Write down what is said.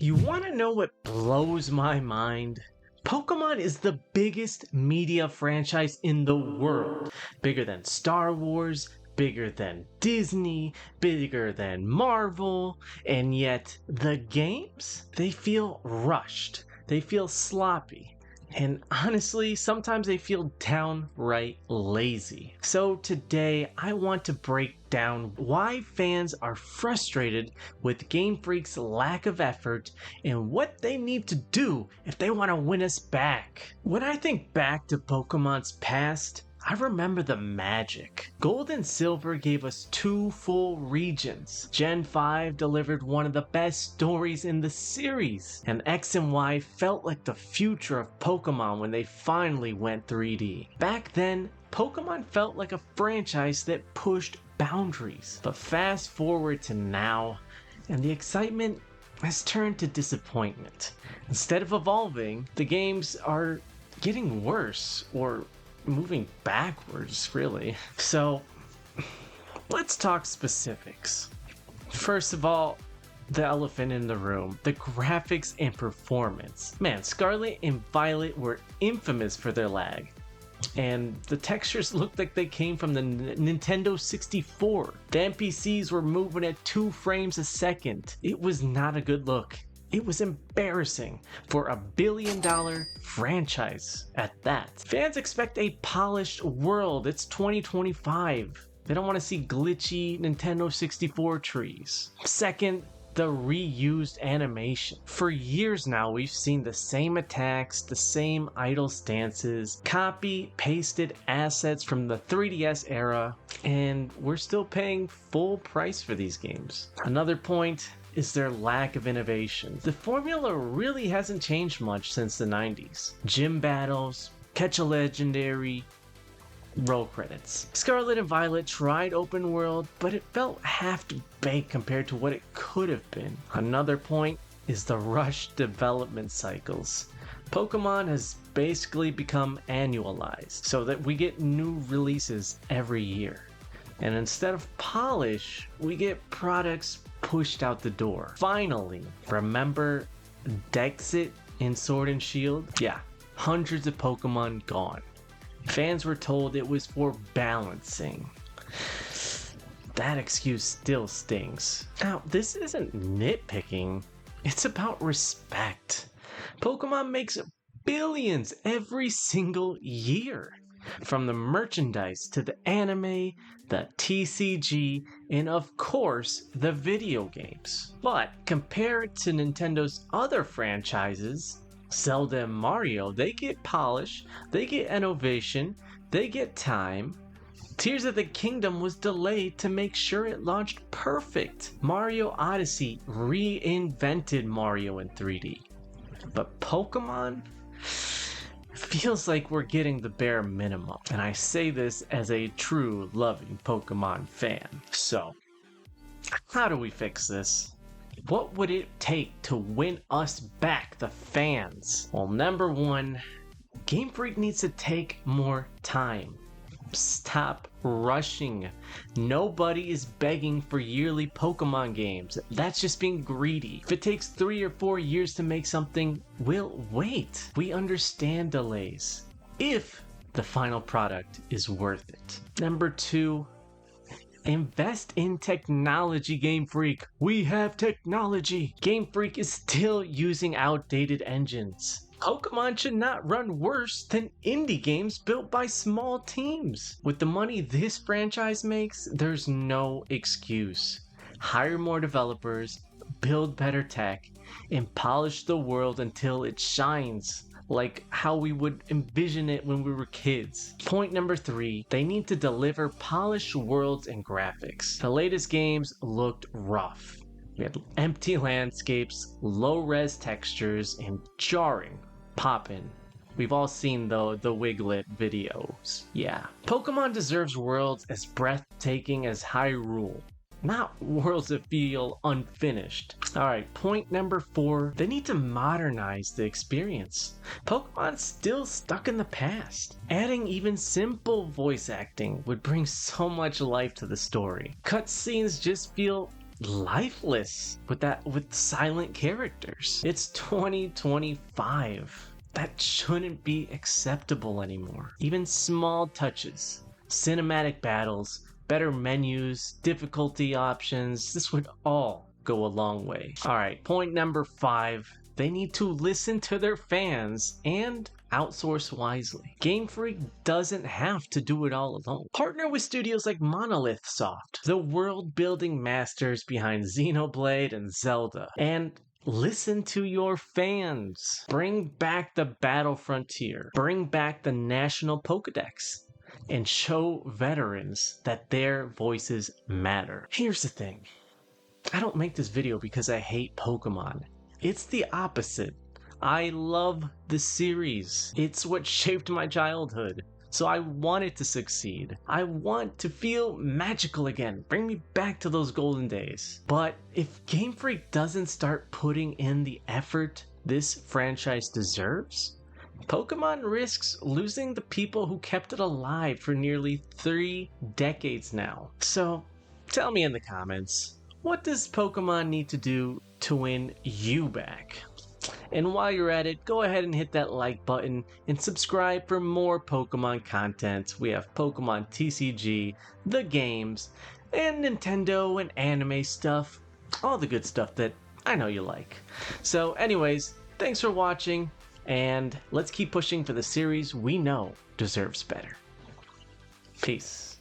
You want to know what blows my mind? Pokemon is the biggest media franchise in the world. Bigger than Star Wars, bigger than Disney, bigger than Marvel, and yet the games, they feel rushed. They feel sloppy. And honestly, sometimes they feel downright lazy. So today, I want to break down why fans are frustrated with Game Freak's lack of effort and what they need to do if they want to win us back. When I think back to Pokemon's past, I remember the magic. Gold and Silver gave us 2 full regions. Gen 5 delivered one of the best stories in the series. And X and Y felt like the future of Pokemon when they finally went 3D. Back then, Pokemon felt like a franchise that pushed boundaries. But fast forward to now, and the excitement has turned to disappointment. Instead of evolving, the games are getting worse, or moving backwards, really. So, let's talk specifics. First of all, the elephant in the room, the graphics and performance. Man, Scarlet and Violet were infamous for their lag. And the textures looked like they came from the Nintendo 64. The NPCs were moving at 2 frames a second. It was not a good look. It was embarrassing for a billion-dollar franchise at that. Fans expect a polished world. It's 2025. They don't want to see glitchy Nintendo 64 trees. Second, the reused animation. For years now, we've seen the same attacks, the same idle stances, copy-pasted assets from the 3DS era, and we're still paying full price for these games. Another point is their lack of innovation. The formula really hasn't changed much since the 90s. Gym battles, catch a legendary, roll credits. Scarlet and Violet tried open world, but it felt half-baked compared to what it could have been. Another point is the rushed development cycles. Pokemon has basically become annualized, so that we get new releases every year. And instead of polish, we get products pushed out the door. Finally, remember Dexit in Sword and Shield? Yeah, hundreds of Pokemon gone. Fans were told it was for balancing. That excuse still stings. Now, this isn't nitpicking, it's about respect. Pokemon makes billions every single year. From the merchandise to the anime, the TCG, and of course, the video games. But compare it to Nintendo's other franchises, Zelda and Mario, they get polish, they get innovation, they get time. Tears of the Kingdom was delayed to make sure it launched perfect. Mario Odyssey reinvented Mario in 3D. But Pokemon feels like we're getting the bare minimum. And I say this as a true loving Pokemon fan. So, how do we fix this? What would it take to win us back, the fans? Well, number one, Game Freak needs to take more time. Stop rushing. Nobody is begging for yearly Pokemon games. That's just being greedy. If it takes 3 or 4 years to make something, we'll wait. We understand delays, if the final product is worth it. Number two, invest in technology, Game Freak. We have technology. Game Freak is still using outdated engines. Pokemon should not run worse than indie games built by small teams. With the money this franchise makes, there's no excuse. Hire more developers, build better tech, and polish the world until it shines like how we would envision it when we were kids. Point number 3, they need to deliver polished worlds and graphics. The latest games looked rough. We had empty landscapes, low-res textures, and jarring poppin'. We've all seen the Wiglet videos. Yeah. Pokemon deserves worlds as breathtaking as Hyrule, not worlds that feel unfinished. Alright, point number 4, they need to modernize the experience. Pokemon's still stuck in the past. Adding even simple voice acting would bring so much life to the story. Cutscenes just feel lifeless with silent characters. It's 2025. That shouldn't be acceptable anymore. Even small touches, cinematic battles, better menus, difficulty options, this would all go a long way. Alright, point number 5. They need to listen to their fans and outsource wisely. Game Freak doesn't have to do it all alone. Partner with studios like Monolith Soft, the world-building masters behind Xenoblade and Zelda, and listen to your fans. Bring back the Battle Frontier. Bring back the National Pokédex. And show veterans that their voices matter. Here's the thing. I don't make this video because I hate Pokemon. It's the opposite. I love the series. It's what shaped my childhood. So I want it to succeed. I want to feel magical again. Bring me back to those golden days. But if Game Freak doesn't start putting in the effort this franchise deserves, Pokemon risks losing the people who kept it alive for nearly 3 decades now. So tell me in the comments, what does Pokemon need to do to win you back? And while you're at it, go ahead and hit that like button and subscribe for more Pokemon content. We have Pokemon TCG, the games, and Nintendo and anime stuff. All the good stuff that I know you like. So anyways, thanks for watching, and let's keep pushing for the series we know deserves better. Peace.